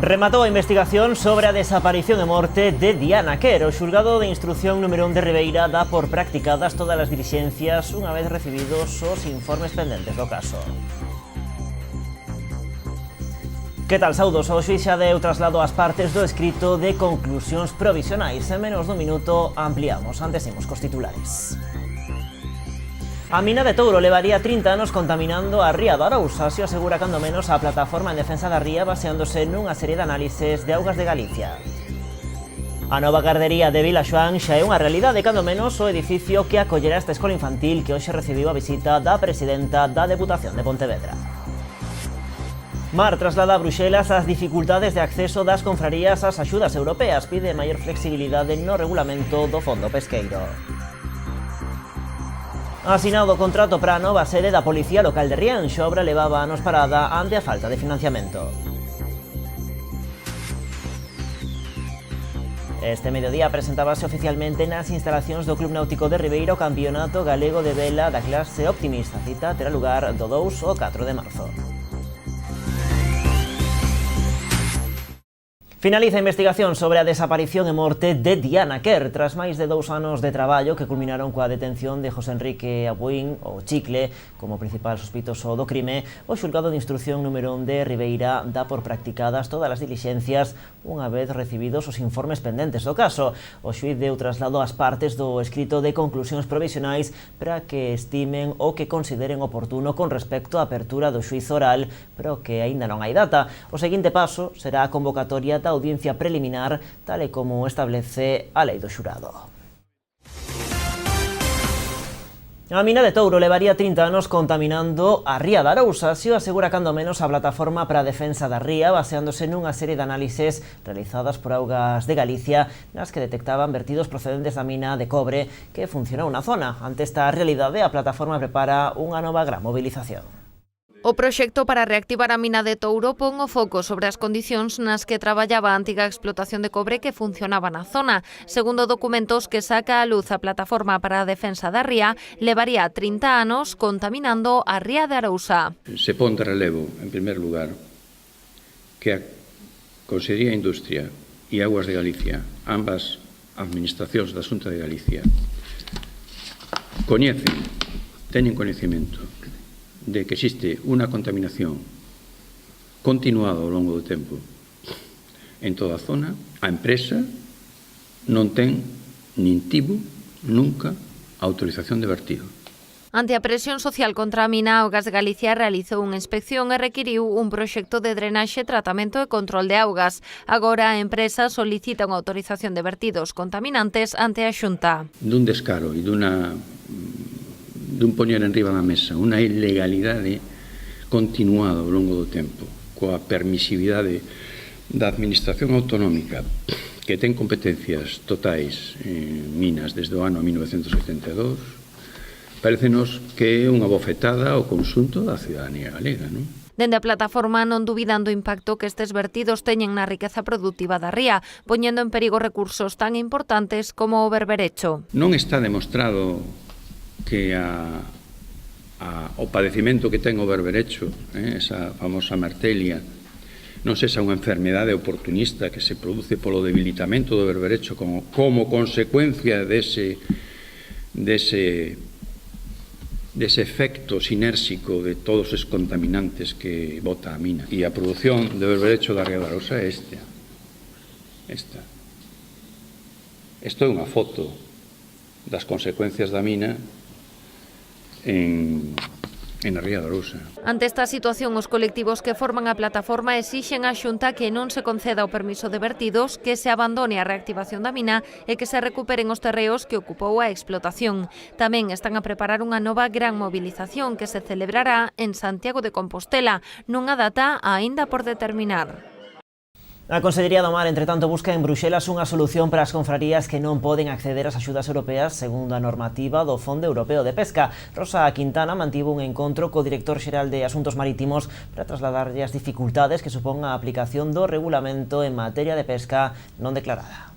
Rematou a investigación sobre a desaparición e morte de Diana Quer. O xulgado de instrucción número 1 de Ribeira dá por practicadas todas as dilixencias unha vez recibidos os informes pendentes do caso. Que tal, saudos? O xuíz xa deu traslado ás partes do escrito de conclusións provisionais. En menos dun minuto ampliamos. Antes imos cos titulares. A mina de Touro levaría 30 anos contaminando a ría do Arousa, se o asegura cando menos a plataforma en defensa da ría baseándose nunha serie de análises de augas de Galicia. A nova gardería de Vilaxoán xa é unha realidade, cando menos o edificio que acollerá esta escola infantil que hoxe recibiu a visita da presidenta da Deputación de Pontevedra. Mar traslada a Bruxelas as dificultades de acceso das confrarías ás axudas europeas, pide maior flexibilidade no regulamento do fondo pesqueiro. Asinado o contrato para a nova sede da Policía Local de Rianxo, a obra levaba anos parada ante a falta de financiamento. Este mediodía presentábase oficialmente nas instalacións do Club Náutico de Ribeira o Campeonato Galego de Vela da clase Optimista. A cita terá lugar do 2 ao 4 de marzo. Finaliza a investigación sobre a desaparición e morte de Diana Quer. Tras máis de 2 anos de traballo que culminaron coa detención de José Enrique Abuín, o Chicle, como principal sospitoso do crime, o xulgado de instrucción número 1 de Ribeira dá por practicadas todas as dilixencias unha vez recibidos os informes pendentes do caso. O xuíz deu traslado ás partes do escrito de conclusións provisionais para que estimen o que consideren oportuno con respecto á apertura do xuízo oral, pero que aínda non hai data. O seguinte paso será a convocatoria da audiencia preliminar, tal e como establece a lei do xurado. A mina de Touro levaría 30 anos contaminando a ría da Arousa, se o asegura cando menos a plataforma para a defensa da ría, baseándose nunha serie de análises realizadas por Augas de Galicia, nas que detectaban vertidos procedentes da mina de cobre que funcionou na zona. Ante esta realidade, a plataforma prepara unha nova gran movilización. O proxecto para reactivar a mina de Touro pon o foco sobre as condicións nas que traballaba a antiga explotación de cobre que funcionaba na zona. Segundo documentos que saca a luz a plataforma para a defensa da ría, levaría 30 anos contaminando a ría de Arousa. Se pon de relevo, en primer lugar, que a Consellería de Industria e Augas de Galicia, ambas administracións da Xunta de Galicia, teñen coñecemento de que existe unha contaminación continuada ao longo do tempo en toda a zona. A empresa non ten nin tivo nunca autorización de vertido. Ante a presión social contra a mina, Augas de Galicia realizou unha inspección e requiriu un proxecto de drenaxe, tratamento e control de augas. Agora a empresa solicita unha autorización de vertidos contaminantes ante a Xunta. Dun descaro e dun poñer en riba da mesa unha ilegalidade continuada ao longo do tempo, coa permisividade da Administración Autonómica que ten competencias totais en minas desde o ano 1982, parécenos que é unha bofetada ao conxunto da cidadanía galega, non? Dende a plataforma non dubidan do impacto que estes vertidos teñen na riqueza productiva da ría, poñendo en perigo recursos tan importantes como o berberecho. Non está demostrado que o padecimento que ten o berberecho, esa famosa martelia, non sexa unha enfermedade oportunista que se produce polo debilitamento do berberecho como consecuencia dese efecto sinérxico de todos os contaminantes que bota a mina. E a produción de berberecho da ría da Arousa é esta. Isto é unha foto das consecuencias da mina en a ría da Arousa. Ante esta situación, os colectivos que forman a plataforma exixen á Xunta que non se conceda o permiso de vertidos, que se abandone a reactivación da mina e que se recuperen os terreos que ocupou a explotación. Tamén están a preparar unha nova gran movilización que se celebrará en Santiago de Compostela, nunha data aínda por determinar. A Consellería do Mar, entre tanto, busca en Bruxelas unha solución para as confrarías que non poden acceder ás axudas europeas segundo a normativa do Fondo Europeo de Pesca. Rosa Quintana mantivo un encontro co director xeral de Asuntos Marítimos para trasladarlle as dificultades que supón a aplicación do regulamento en materia de pesca non declarada.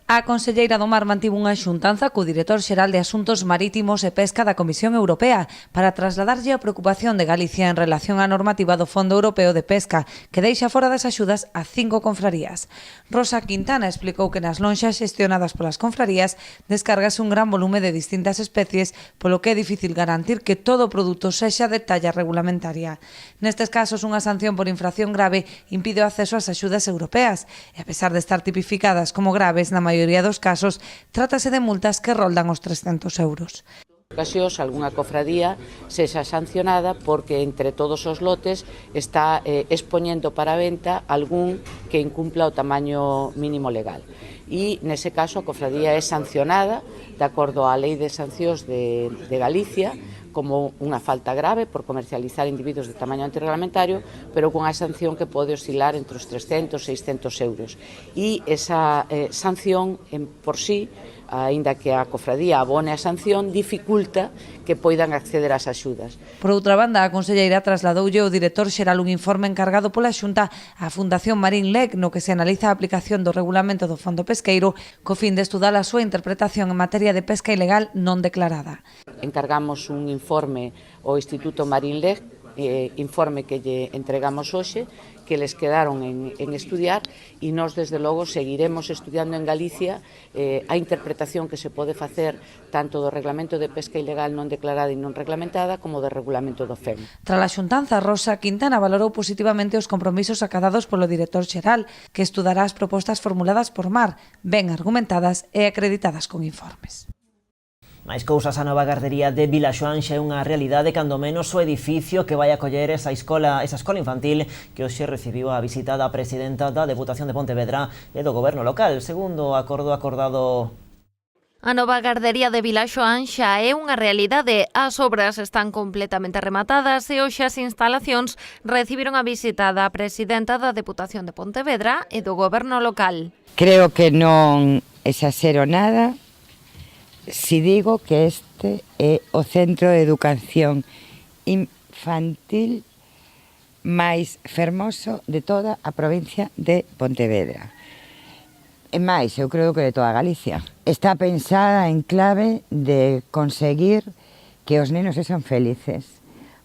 A conselleira do Mar mantivo unha xuntanza co director xeral de Asuntos Marítimos e Pesca da Comisión Europea para trasladarlle a preocupación de Galicia en relación á normativa do Fondo Europeo de Pesca, que deixa fora das axudas a 5 confrarías. Rosa Quintana explicou que nas lonxas xestionadas polas confrarías descárgase un gran volume de distintas especies, polo que é difícil garantir que todo o produto sexa de talla regulamentaria. Nestes casos, unha sanción por infracción grave impide o acceso ás axudas europeas e, a pesar de estar tipificadas como graves, na maioría dos casos, trátase de multas que roldan os 300 euros. En ocasións, algunha cofradía sexa sancionada porque entre todos os lotes está expoñendo para a venta algún que incumpla o tamaño mínimo legal. E, nese caso, a cofradía é sancionada de acordo á Lei de Sancións de Galicia como unha falta grave por comercializar individuos de tamaño antirreglamentario, pero con a sanción que pode oscilar entre os 300 e 600 euros. E esa sanción, por sí, aínda que a cofradía abone a sanción, dificulta que poidan acceder ás axudas. Por outra banda, a conselleira trasladoulle ao director xeral un informe encargado pola Xunta á Fundación Marín Lec, no que se analiza a aplicación do regulamento do Fondo Pesqueiro co fin de estudar a súa interpretación en materia de pesca ilegal non declarada. Encargamos un informe ao Instituto Marín Lec, informe que lle entregamos hoxe, que les quedaron en estudiar, e nós, desde logo, seguiremos estudiando en Galicia a interpretación que se pode facer tanto do Reglamento de Pesca Ilegal non declarada e non reglamentada como do Regulamento do FEM. Tras a xuntanza, Rosa Quintana valorou positivamente os compromisos acadados polo director xeral, que estudará as propostas formuladas por Mar, ben argumentadas e acreditadas con informes. Máis cousas, a nova gardería de Vilaxoán xa é unha realidade, cando menos o edificio que vai acoller esa escola infantil que hoxe recibiu a visita da presidenta da Deputación de Pontevedra e do Goberno local, segundo o acordo acordado. A nova gardería de Vilaxoán xa é unha realidade. As obras están completamente rematadas e hoxe as instalacións recibiron a visita da presidenta da Deputación de Pontevedra e do Goberno local. Creo que non exasero nada si digo que este é o centro de educación infantil máis fermoso de toda a provincia de Pontevedra. E máis, eu creo que de toda Galicia. Está pensada en clave de conseguir que os nenos sexan felices,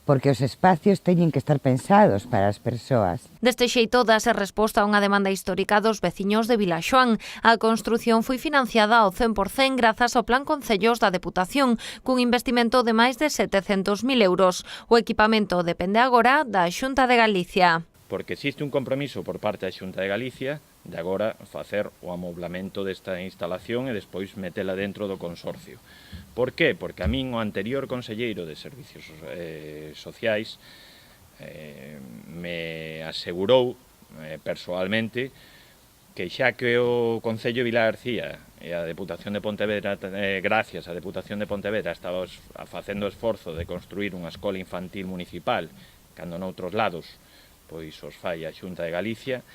porque os espacios teñen que estar pensados para as persoas. Deste xeito, dase resposta a unha demanda histórica dos veciños de Vilaxoán. A construción foi financiada ao 100% grazas ao Plan Concellos da Deputación, cun investimento de máis de 700.000 euros. O equipamento depende agora da Xunta de Galicia. Porque existe un compromiso por parte da Xunta de Galicia de agora facer o amoblamento desta instalación e despois metela dentro do consorcio. Por qué? Porque a min o anterior conselleiro de Servicios Sociais me asegurou persoalmente que xa que o Concello de Vilar García e a Deputación de Pontevedra, gracias á Deputación de Pontevedra, estaba facendo o esforzo de construir unha escola infantil municipal, cando noutros lados pois os fai a Xunta de Galicia,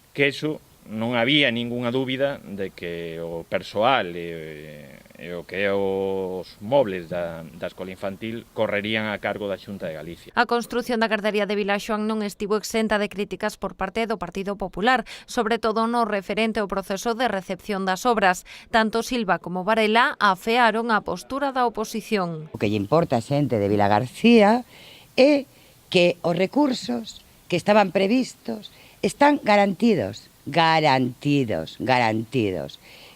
que eso non había ningunha dúbida de que o persoal e o que é os mobles da escola infantil correrían a cargo da Xunta de Galicia. A construción da gardería de Vilaxoán non estivo exenta de críticas por parte do Partido Popular, sobre todo no referente ao proceso de recepción das obras. Tanto Silva como Varela afearon a postura da oposición. O que lle importa a xente de Vilagarcía é que os recursos que estaban previstos están garantidos.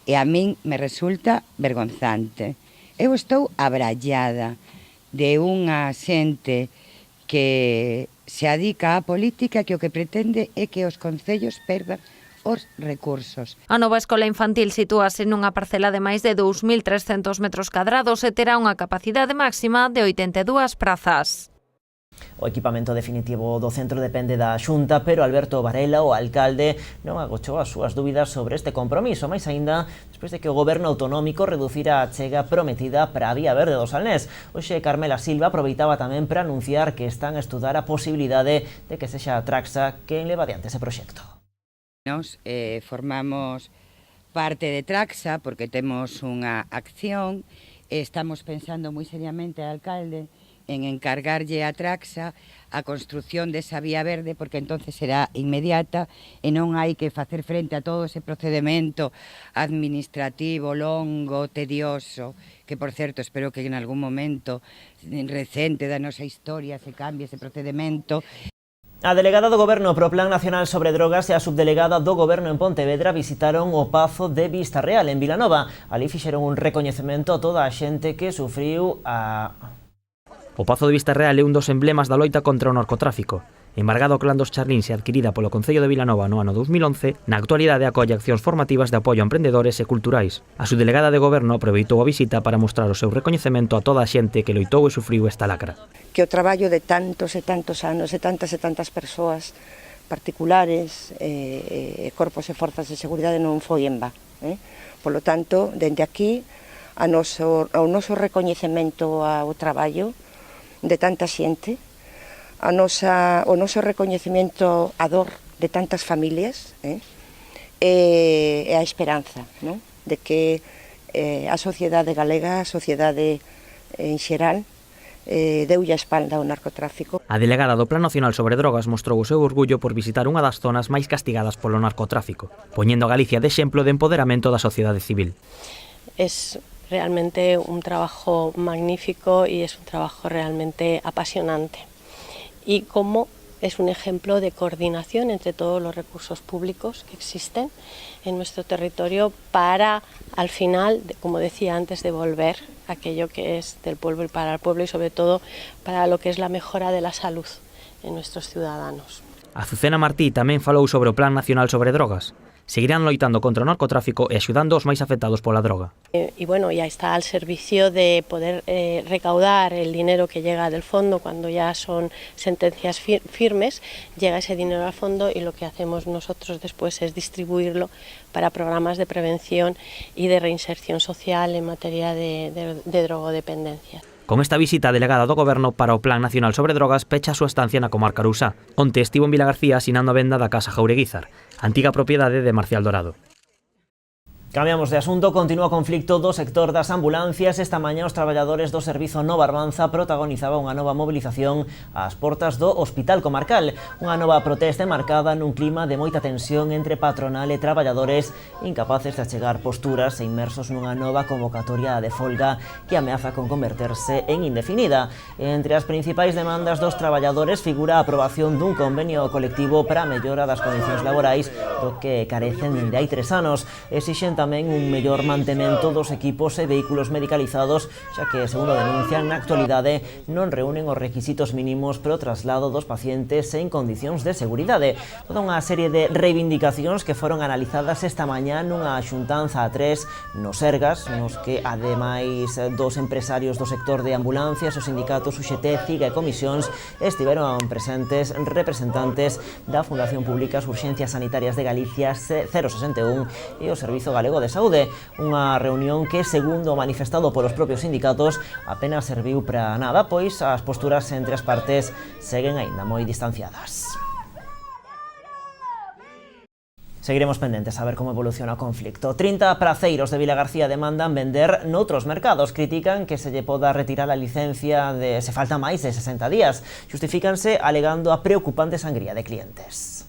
E a min me resulta vergonzante. Eu estou abrallada de unha xente que se adica á política que o que pretende é que os concellos perdan os recursos. A nova escola infantil sitúase nunha parcela de máis de 2.300 metros cadrados e terá unha capacidade máxima de 82 prazas. O equipamento definitivo do centro depende da Xunta, pero Alberto Varela, o alcalde, non agochou as súas dúbidas sobre este compromiso, máis aínda despois de que o goberno autonómico reducira a chega prometida para a Vía Verde do Salnés. Hoxe Carmela Silva aproveitaba tamén para anunciar que están a estudar a posibilidade de que sexa a Traxa quen leva adiante ese proxecto. Nos formamos parte de Traxa porque temos unha acción e estamos pensando moi seriamente, alcalde, en encargarlle a Traxa a construción desa vía verde, porque entonces será inmediata e non hai que facer frente a todo ese procedimento administrativo, longo, tedioso, que, por certo, espero que en algún momento recente da nosa historia se cambie ese procedimento. A delegada do Goberno pro Plan Nacional sobre Drogas e a subdelegada do Goberno en Pontevedra visitaron o Pazo de Vistarreal, en Vilanova. Ali fixeron un recoñecemento a toda a xente que sufriu a... O Pazo de Vistarreal é un dos emblemas da loita contra o narcotráfico. Embargado ao clan dos Charlíns e adquirida polo Concello de Vilanova no ano 2011, na actualidade acolle accións formativas de apoio a emprendedores e culturais. A subdelegada de Goberno aproveitou a visita para mostrar o seu recoñecemento a toda a xente que loitou e sufriu esta lacra. Que o traballo de tantos e tantos anos, e tantas persoas particulares, corpos e forzas de seguridade non foi en vá. Polo tanto, dende aquí, ao noso recoñecemento ao traballo de tanta xente, o noso recoñecemento á dor de tantas familias, e a esperanza, non? De que a sociedade galega, a sociedade en xeral, deulle a espalda ao narcotráfico. A delegada do Plan Nacional sobre Drogas mostrou o seu orgullo por visitar unha das zonas máis castigadas polo narcotráfico, poñendo a Galicia de exemplo de empoderamento da sociedade civil. Es realmente un trabajo magnífico y es un trabajo realmente apasionante. Y como es un ejemplo de coordinación entre todos los recursos públicos que existen en nuestro territorio para, al final, como decía antes, devolver aquello que es del pueblo y para el pueblo y sobre todo para lo que es la mejora de la salud en nuestros ciudadanos. Azucena Martí tamén falou sobre o Plan Nacional sobre Drogas. Seguirán loitando contra o narcotráfico e axudando os máis afectados pola droga. Y bueno, ya está al servicio de poder recaudar el dinero que llega del fondo cuando ya son sentencias firmes, llega ese dinero al fondo y lo que hacemos nosotros después es distribuirlo para programas de prevención y de reinserción social en materia de drogodependencia. Con esta visita, a delegada do Goberno para o Plan Nacional sobre Drogas pecha a súa estancia na comarca Arousá. Onte estivo en Vilagarcía asinando a venda da Casa Jaureguizar, antiga propiedade de Marcial Dorado. Cambiamos de asunto, continúa o conflicto do sector das ambulancias. Esta mañá os traballadores do Servizo Nova Arbanza protagonizaban unha nova mobilización ás portas do Hospital Comarcal. Unha nova protesta marcada nun clima de moita tensión entre patronal e traballadores incapaces de achegar posturas e inmersos nunha nova convocatoria de folga que ameaza con converterse en indefinida. Entre as principais demandas dos traballadores figura a aprobación dun convenio colectivo para a mellora das condicións laborais do que carecen de hai 3 anos. Exixen tamén un mellor mantemento dos equipos e vehículos medicalizados, xa que, segundo denuncian, na actualidade non reúnen os requisitos mínimos para o traslado dos pacientes en condicións de seguridade. Toda unha serie de reivindicacións que foron analizadas esta mañá nunha xuntanza a 3 nos Sergas, nos que, ademais dos empresarios do sector de ambulancias, os sindicatos UGT, CIGA e comisións, estiveron presentes representantes da Fundación Públicas Urxencias Sanitarias de Galicia 061 e o Servizo Galego de Saúde, unha reunión que, segundo o manifestado polos propios sindicatos, apenas serviu para nada, pois as posturas entre as partes seguen aínda moi distanciadas. Seguiremos pendentes a ver como evoluciona o conflicto. 30 praceiros de Vilagarcía demandan vender noutros mercados. Critican que se lle poda retirar a licencia se falta máis de 60 días. Justifícanse alegando a preocupante sangría de clientes.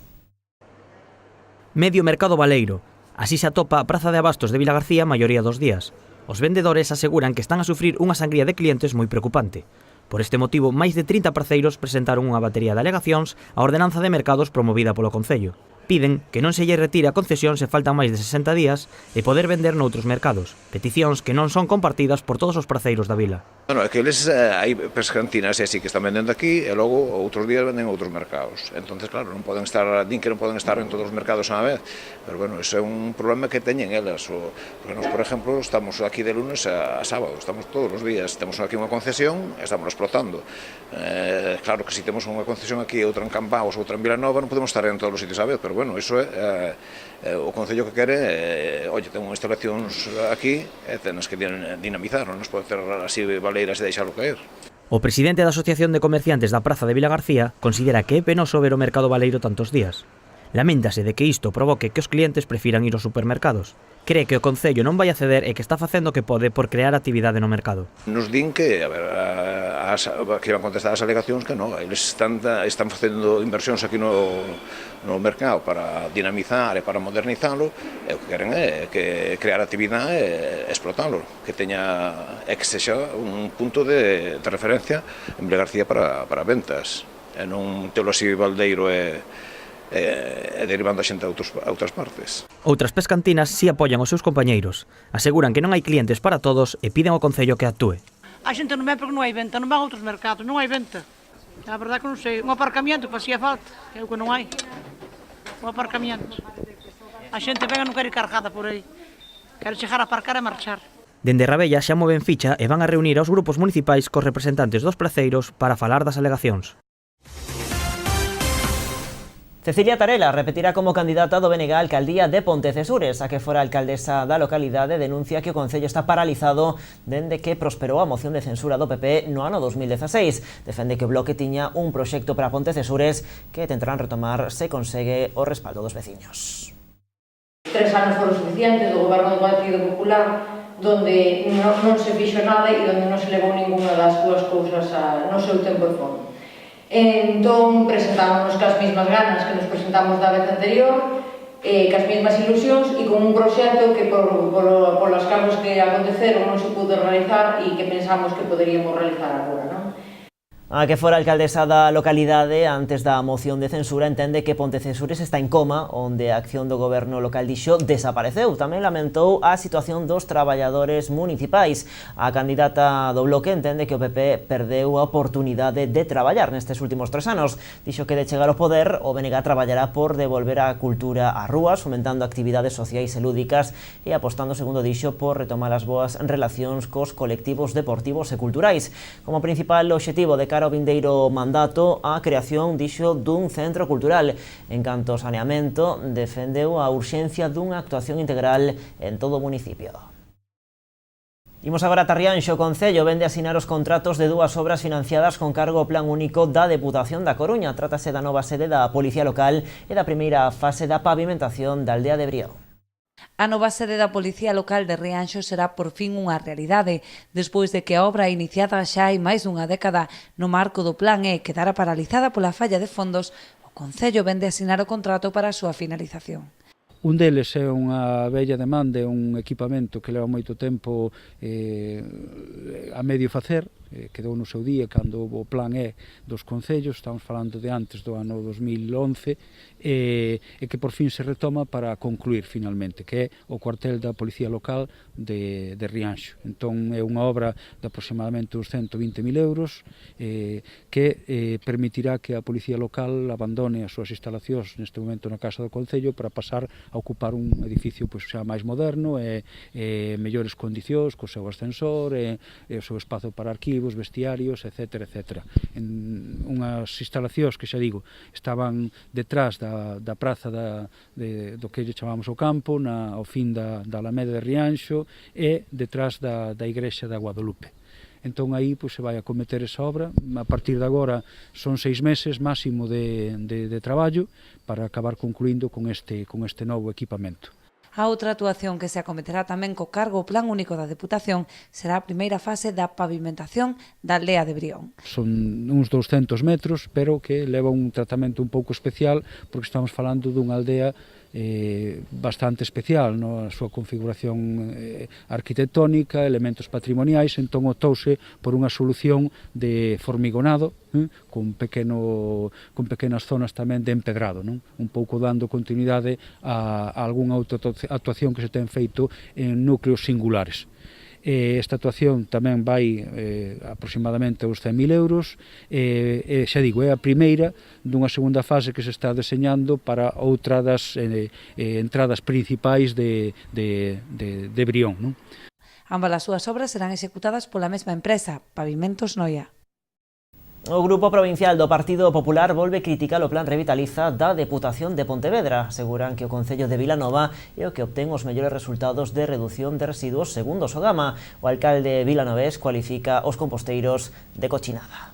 Medio mercado baleiro. Así se atopa a praza de abastos de Vilagarcía a maioría dos días. Os vendedores aseguran que están a sufrir unha sangría de clientes moi preocupante. Por este motivo, máis de 30 parceiros presentaron unha batería de alegacións á ordenanza de mercados promovida polo Concello. Piden que non se lle retire a concesión se faltan máis de 60 días e poder vender noutros mercados. Peticións que non son compartidas por todos os praceiros da vila. Bueno, é que eles hai pescantinas e así que están vendendo aquí e logo outros días venden outros mercados. Entonces, claro, non poden estar, din que non poden estar en todos os mercados a vez, pero bueno, ese é un problema que teñen elas. Porque nos, por exemplo, estamos aquí de lunes a sábado, estamos todos os días, temos aquí unha concesión e estamos explotando. Claro que se temos unha concesión aquí, outra en Campaos, outra en Vilanova, non podemos estar en todos os sitios a vez, pero bueno, iso é o Concello que quere, oye, ten unhas instalacións aquí e tenes que dinamizar, non nos pode cerrar así baleiras e deixarlo caer. O presidente da Asociación de Comerciantes da Praza de Vilagarcía considera que é penoso ver o mercado baleiro tantos días. Laméntase de que isto provoque que os clientes prefiran ir aos supermercados. Cree que o Concello non vai a ceder e que está facendo o que pode por crear actividade no mercado. Nos din que, que iban contestar as alegacións que non, eles están facendo inversións aquí no mercado para dinamizar e para modernizalo, e o que queren é que crear actividade e explotalo, que teña que sexa un punto de referencia en Vilagarcía para ventas, e non telo así baldeiro e derivando a xente a outras partes. Outras pescantinas si apoian os seus compañeiros. Aseguran que non hai clientes para todos e piden ao Concello que actúe. A xente non ven porque non hai venta, non van a outros mercados, non hai venta. A verdade que non sei, un aparcamiento que facía falta, que é o que non hai. Un aparcamiento. A xente ven e non quere ir cargada por aí. Quere chegar a aparcar e marchar. Dende Rabella xa moven ficha e van a reunir aos grupos municipais cos representantes dos praceiros para falar das alegacións. Cecilia Tarela repetirá como candidata do BNG á alcaldía de Pontecesures. A que fora alcaldesa da localidade denuncia que o Concello está paralizado dende que prosperou a moción de censura do PP no ano 2016. Defende que o Bloque tiña un proxecto para Pontecesures que tentarán retomar se consegue o respaldo dos veciños. 3 anos foron suficientes do goberno do Partido Popular donde non se fixo nada e donde non se levou ninguna das dúas cousas no seu tempo e fondo. Entón, presentámonos cas mesmas ganas que nos presentamos da vez anterior, cas mesmas ilusións e con un proxecto que polos casos que aconteceron non se pudo realizar e que pensamos que poderíamos realizar agora, non? A que fora alcaldesa da localidade antes da moción de censura entende que Pontecesures está en coma, onde a acción do goberno local dixo desapareceu. Tamén lamentou a situación dos traballadores municipais. A candidata do Bloque entende que o PP perdeu a oportunidade de traballar nestes últimos 3 anos. Dixo que de chegar ao poder, o BNG traballará por devolver a cultura ás rúas, fomentando actividades sociais e lúdicas e apostando, segundo dixo, por retomar as boas relacións cos colectivos deportivos e culturais. Como principal obxectivo de cara ao vindeiro mandato, a creación, dixo, dun centro cultural. En canto ao saneamento, defendeu a urxencia dunha actuación integral en todo o municipio. Imos agora a Tarrianxo. O Concello vende asinar os contratos de 2 obras financiadas con cargo ao Plan Único da Deputación da Coruña. Trátase da nova sede da Policía Local e da primeira fase da pavimentación da aldea de Brión. A nova sede da Policía Local de Rianxo será por fin unha realidade, despois de que a obra iniciada xa hai máis dunha década no marco do plan E quedara paralizada pola falla de fondos, o Concello vende asinar o contrato para a súa finalización. Un deles é unha bella demanda, un equipamento que leva moito tempo a medio facer, quedou no seu día cando o plan E dos concellos, estamos falando de antes do ano 2011, e que por fin se retoma para concluir finalmente, que é o cuartel da Policía Local de Rianxo. Entón é unha obra de aproximadamente uns 120.000 euros que permitirá que a Policía Local abandone as súas instalacións neste momento na Casa do Concello para pasar a ocupar un edificio xa máis moderno e mellores condicións, co seu ascensor e o seu espazo para arquivos, vestiarios, etc. Unhas instalacións que, xa digo, estaban detrás da praza do que lle chamamos o campo, ao fin da Alameda de Rianxo e detrás da igrexa da Guadalupe. Entón aí se vai a cometer esa obra. A partir de agora son 6 meses máximo de traballo para acabar concluindo con este novo equipamento. A outra actuación que se acometerá tamén co cargo o Plan Único da Deputación será a primeira fase da pavimentación da aldea de Brión. Son uns 200 metros, pero que leva un tratamento un pouco especial porque estamos falando dunha aldea bastante especial, a súa configuración arquitectónica, elementos patrimoniais, entón optouse por unha solución de formigonado con pequenas zonas tamén de empedrado, un pouco dando continuidade a algunha outra actuación que se ten feito en núcleos singulares. Esta actuación tamén vai aproximadamente aos 100.000 euros e xa digo, é a primeira dunha segunda fase que se está deseñando para outra das entradas principais de Brión. Ambas as súas obras serán executadas pola mesma empresa, Pavimentos Noia. O Grupo Provincial do Partido Popular volve criticar o plan Revitaliza da Deputación de Pontevedra. Aseguran que o Concello de Vilanova é o que obtén os mellores resultados de reducción de residuos segundo o Sogama. O alcalde vilanovés cualifica os composteiros de cochinada.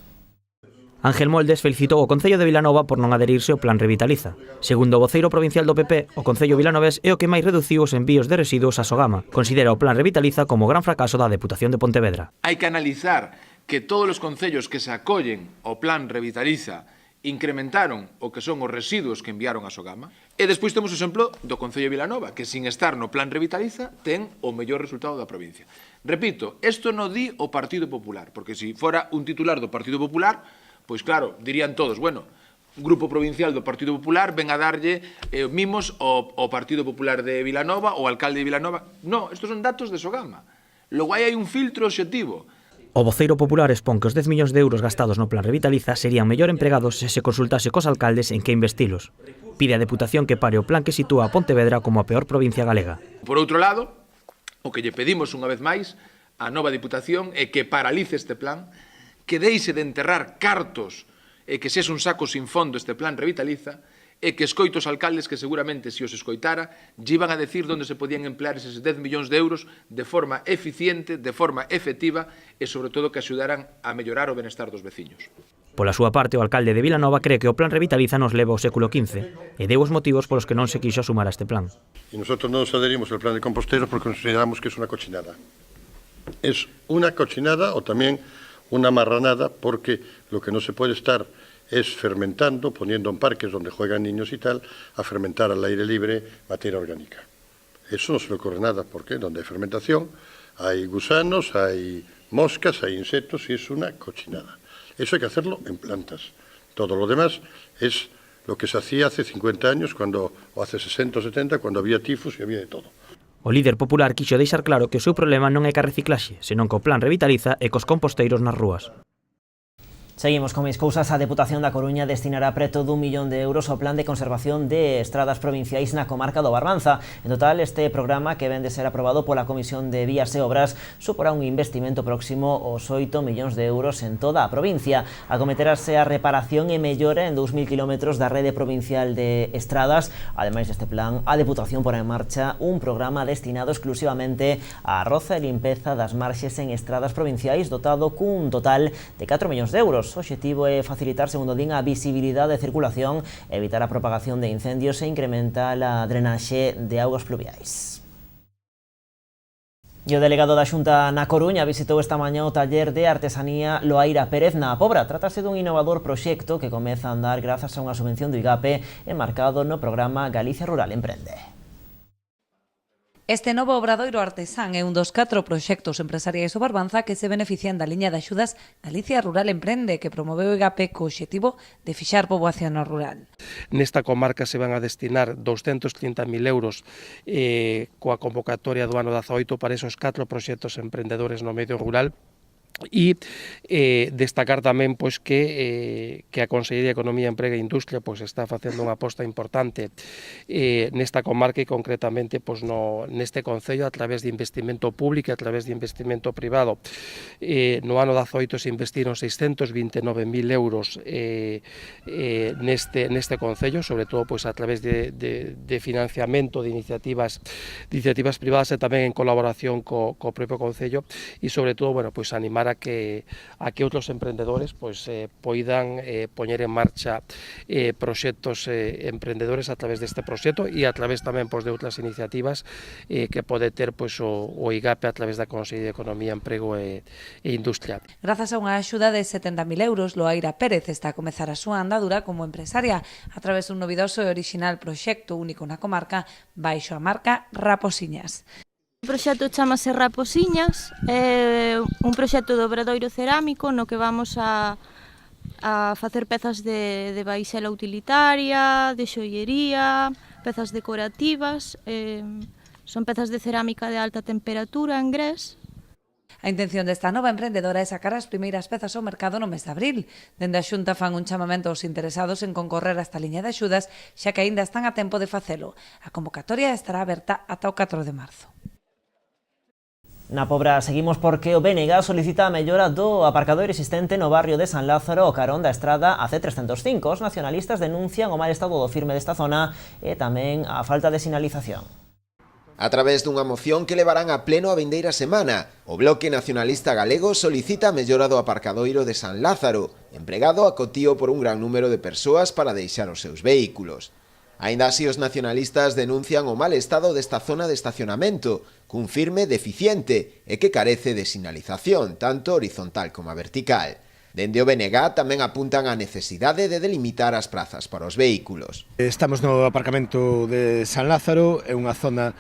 Ángel Moldes felicitou o Concello de Vilanova por non adherirse ao Plan Revitaliza. Segundo o voceiro provincial do PP, o Concello vilanovés é o que máis reduciu os envíos de residuos a Sogama. Considera o Plan Revitaliza como gran fracaso da Deputación de Pontevedra. Hai que analizar que todos os concellos que se acollen ao Plan Revitaliza incrementaron o que son os residuos que enviaron a Sogama. E despois temos o exemplo do Concello de Vilanova, que sin estar no Plan Revitaliza ten o mellor resultado da provincia. Repito, isto non di o Partido Popular, porque se fora un titular do Partido Popular, pois claro, dirían todos, bueno, un grupo provincial do Partido Popular ven a darlle mimos ao Partido Popular de Vilanova ou ao alcalde de Vilanova. Non, estos son datos de Sogama. Logo hai un filtro obxectivo. O voceiro popular expón que os 10 millóns de euros gastados no Plan Revitaliza serían mellor empregados se se consultase cos alcaldes en que investilos. Pide a Deputación que pare o plan que sitúa a Pontevedra como a peor provincia galega. Por outro lado, o que lle pedimos unha vez máis á nova Deputación é que paralice este plan, que deixe de enterrar cartos e que sexa un saco sin fondo este Plan Revitaliza, e que escoite os alcaldes que seguramente, se os escoitara, lle iban a decir onde se podían emplear eses 10 millóns de euros de forma eficiente, de forma efectiva e, sobre todo, que axudaran a mellorar o benestar dos veciños. Pola súa parte, o alcalde de Vilanova cree que o Plan Revitaliza nos leva ao século XV e deu os motivos polos que non se quixo sumar a este plan. Y nosotros no nos adherimos al plan de composteros porque consideramos que es una cochinada. Es una cochinada o también una marranada, porque lo que no se puede estar es fermentando, poniendo en parques donde juegan niños y tal, a fermentar al aire libre materia orgánica. Eso no se le ocurre nada, porque donde hay fermentación hay gusanos, hay moscas, hay insectos y es una cochinada. Eso hay que hacerlo en plantas. Todo lo demás es lo que se hacía hace 50 años, o hace 60 o 70, cuando había tifus y había de todo. O líder popular quixo deixar claro que o seu problema non é ca reciclaxe, senón que o Plan Revitaliza e cos composteiros nas rúas. Seguimos con máis cousas. A Deputación da Coruña destinará preto d'1 millón de euros ao plan de conservación de estradas provinciais na comarca do Barbanza. En total, este programa, que ven de ser aprobado pola Comisión de Vías e Obras, suporá un investimento próximo aos 8 millóns de euros en toda a provincia. Acometerase a reparación e mellora en 2.000 kilómetros da rede provincial de estradas. Ademais deste plan, a Deputación porá en marcha un programa destinado exclusivamente á roza e limpeza das marxes en estradas provinciais, dotado cun total de 4 millóns de euros. O obxectivo é facilitar, segundo din, a visibilidade de circulación, evitar a propagación de incendios e incrementar a drenaxe de augas pluviais. E o delegado da Xunta na Coruña visitou esta mañá o taller de artesanía Loaira Pérez na Pobra. Trátase dun innovador proxecto que comeza a andar grazas a unha subvención do IGAPE enmarcado no programa Galicia Rural Emprende. Este novo obradoiro artesán é un dos 4 proxectos empresariais do Barbanza que se benefician da liña de axudas Galicia Rural Emprende, que promoveu o IGAPE co obxectivo de fixar poboación no rural. Nesta comarca se van a destinar 230.000 euros coa convocatoria do ano 18 para esos 4 proxectos emprendedores no medio rural. E destacar tamén pois que a Consellería de Economía, Emprego e Industria pois está facendo unha aposta importante nesta comarca e concretamente pois neste concello a través de investimento público e a través de investimento privado. No ano 18 se investiron 629.000 euros neste concello, sobre todo pois a través de financiamento de iniciativas privadas e tamén en colaboración co propio concello e sobre todo, bueno, pois animar a que outros emprendedores pois poidan poñer en marcha proxectos emprendedores a través deste proxecto e a través tamén pois de outras iniciativas que pode ter pois o IGAPE a través da Consellería de Economía, Emprego e Industria. Grazas a unha axuda de 70.000 euros, Loaira Pérez está a comezar a súa andadura como empresaria a través dun novidoso e orixinal proxecto único na comarca baixo a marca Raposiñas. O proxecto chamase Raposiñas, é un proxecto de obradoiro cerámico no que vamos a facer pezas de vaixela utilitaria, de xoiería, pezas decorativas, son pezas de cerámica de alta temperatura en grés. A intención desta nova emprendedora é sacar as primeiras pezas ao mercado no mes de abril. Dende a Xunta fan un chamamento aos interesados en concorrer a esta liña de axudas, xa que aínda están a tempo de facelo. A convocatoria estará aberta ata o 4 de marzo. Na Pobra seguimos porque o BNG solicita a mellora do aparcadoiro existente no barrio de San Lázaro ao carón da estrada AC305. Os nacionalistas denuncian o mal estado do firme desta zona e tamén a falta de sinalización. A través dunha moción que levarán a pleno a vindeira semana, o Bloque Nacionalista Galego solicita a mellora do aparcadoiro de San Lázaro, empregado a cotío por un gran número de persoas para deixar os seus vehículos. Aínda así, os nacionalistas denuncian o mal estado desta zona de estacionamento, cun firme deficiente e que carece de sinalización, tanto horizontal como vertical. Dende o BNG tamén apuntan a necesidade de delimitar as prazas para os vehículos. Estamos no aparcamento de San Lázaro, é unha zona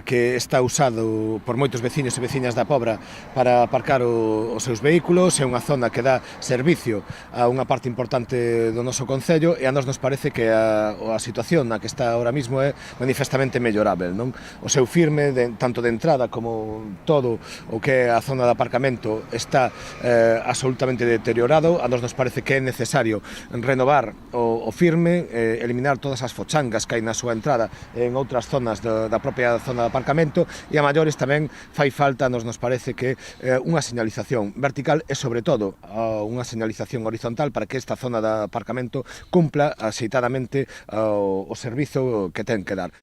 que está usado por moitos veciños e veciñas da Pobra para aparcar os seus vehículos, é unha zona que dá servicio a unha parte importante do noso concello e a nos parece que a situación na que está ahora mismo é manifestamente mellorável, non? O seu firme, tanto de entrada como todo o que é a zona de aparcamento está absolutamente deteriorado, a nos parece que é necesario renovar o firme, eliminar todas as fochangas que hai na súa entrada en outras zonas da propia zona de aparcamento e a maiores tamén fai falta, nos parece que unha señalización vertical e sobre todo unha señalización horizontal para que esta zona de aparcamento cumpla axeitadamente o servizo que ten que dar.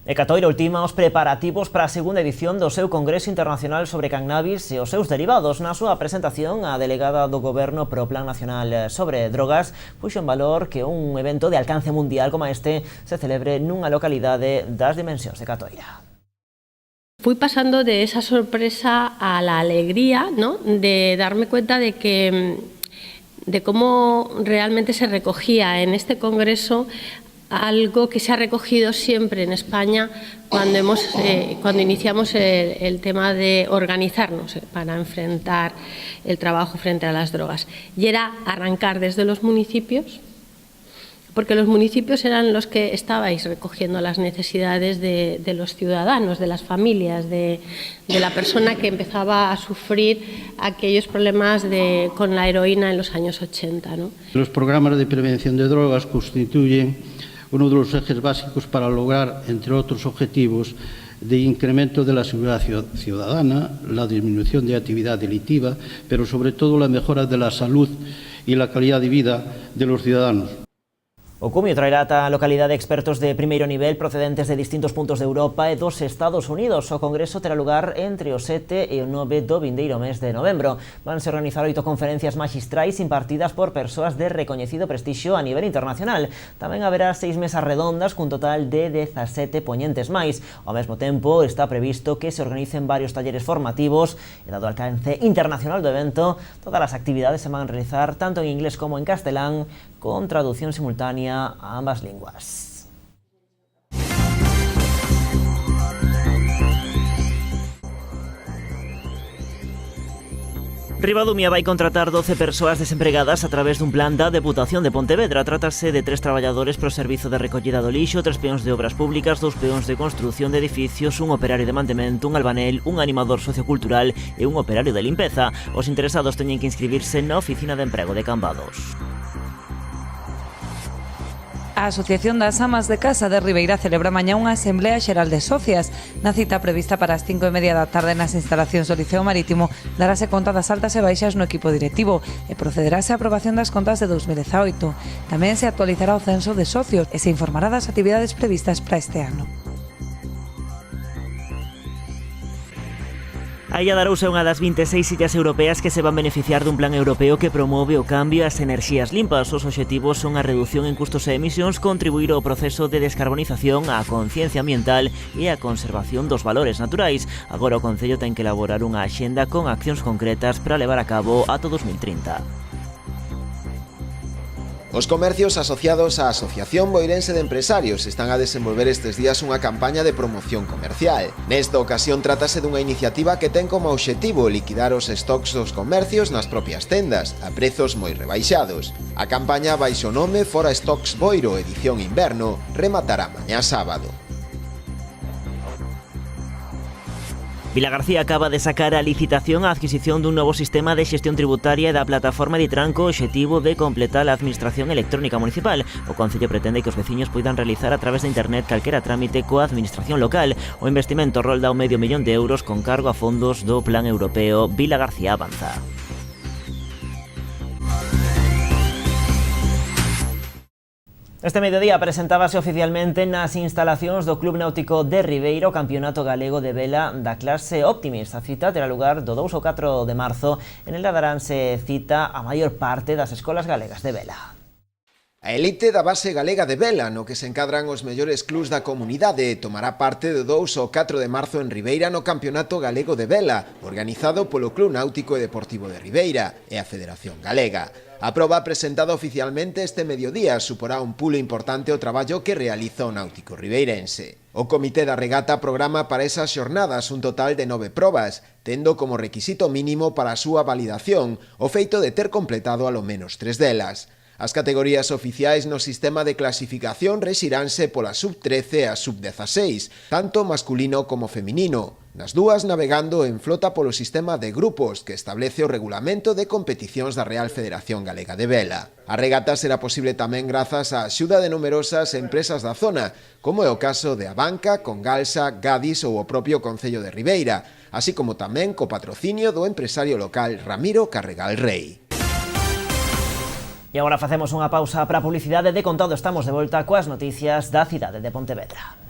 E Catoira ultima os preparativos para a segunda edición do seu Congreso Internacional sobre Cannabis e os seus derivados. Na súa presentación, a delegada do Goberno pro Plan Nacional sobre Drogas puxo en valor que un evento de alcance mundial como este se celebre nunha localidade das dimensións de Catoira. Fui pasando de esa sorpresa a la alegría, ¿no?, de darme cuenta de cómo realmente se recogía en este congreso algo que se ha recogido siempre en España cuando iniciamos el tema de organizarnos para enfrentar el trabajo frente a las drogas. Y era arrancar desde los municipios, porque los municipios eran los que estabais recogiendo las necesidades de los ciudadanos, de las familias, de la persona que empezaba a sufrir aquellos problemas con la heroína en los años 80, ¿no? Los programas de prevención de drogas constituyen uno de los ejes básicos para lograr, entre otros objetivos, de incremento de la seguridad ciudadana, la disminución de actividad delictiva, pero sobre todo la mejora de la salud y la calidad de vida de los ciudadanos. O cumio traerá ata a localidade expertos de primeiro nivel procedentes de distintos puntos de Europa e dos Estados Unidos. O congreso terá lugar entre o 7 e o 9 do vindeiro mes de novembro. Vanse organizar 8 conferencias maxistrais impartidas por persoas de recoñecido prestixio a nivel internacional. Tamén haberá 6 mesas redondas cun total de 17 poñentes máis. Ao mesmo tempo, está previsto que se organicen varios talleres formativos e dado o alcance internacional do evento, todas as actividades se van a realizar tanto en inglés como en castelán, con traducción simultánea a ambas linguas. Ribadumia vai contratar 12 persoas desempregadas a través dun plan da Deputación de Pontevedra. Trátase de 3 traballadores pro servizo de recollida do lixo, 3 peóns de obras públicas, 2 peóns de construción de edificios, un operario de mantemento, un albanel, un animador sociocultural e un operario de limpeza. Os interesados teñen que inscribirse na Oficina de Emprego de Cambados. A Asociación das Amas de Casa de Ribeira celebra mañá unha Asamblea Xeral de Socias. Na cita prevista para as 5:30 da tarde nas instalacións do Liceo Marítimo darase conta das altas e baixas no equipo directivo e procederase a aprobación das contas de 2018. Tamén se actualizará o censo de socios e se informará das actividades previstas para este ano. A Illa de Arousa é unha das 26 illas europeas que se van beneficiar dun plan europeo que promove o cambio ás enerxías limpas. Os obxectivos son a reducción en custos e emisións, contribuir ao proceso de descarbonización, a conciencia ambiental e a conservación dos valores naturais. Agora o Concello ten que elaborar unha axenda con accións concretas para levar a cabo ata 2030. Os comercios asociados á Asociación Boirense de Empresarios están a desenvolver estes días unha campaña de promoción comercial. Nesta ocasión trátase dunha iniciativa que ten como obxectivo liquidar os stocks dos comercios nas propias tendas, a prezos moi rebaixados. A campaña baixo o nome Fora Stocks Boiro edición inverno rematará mañá sábado. Vilagarcía acaba de sacar a licitación a adquisición dun novo sistema de xestión tributaria da plataforma Ditran co obxectivo de completar a administración electrónica municipal. O Concello pretende que os veciños poidan realizar a través de internet calquera trámite coa administración local. O investimento rolda o €500.000 con cargo a fondos do Plan Europeo Vilagarcía Avanza. Este mediodía presentábase oficialmente nas instalacións do Club Náutico de Ribeira o Campeonato Galego de Vela da clase Optimist. A cita terá lugar do 2 ao 4 de marzo, en ela daránse cita a maior parte das escolas galegas de vela. A elite da base galega de vela, no que se encadran os mellores clubs da comunidade, tomará parte do 2 ao 4 de marzo en Ribeira no Campeonato Galego de Vela, organizado polo Club Náutico e Deportivo de Ribeira e a Federación Galega. A proba presentada oficialmente este mediodía suporá un pulo importante ao traballo que realiza o Náutico ribeirense. O Comité da Regata programa para esas xornadas un total de 9 probas, tendo como requisito mínimo para a súa validación o feito de ter completado alo menos 3 delas. As categorías oficiais no sistema de clasificación rexiránse pola sub-13 e a sub-16, tanto masculino como feminino, nas dúas navegando en flota polo sistema de grupos que establece o regulamento de competicións da Real Federación Galega de Vela. A regata será posible tamén grazas á axuda de numerosas empresas da zona, como é o caso de Abanca, Congalsa, Gadis ou o propio Concello de Ribeira, así como tamén co patrocinio do empresario local Ramiro Carregal Rei. E agora facemos unha pausa para a publicidade. De contado estamos de volta coas noticias da cidade de Pontevedra.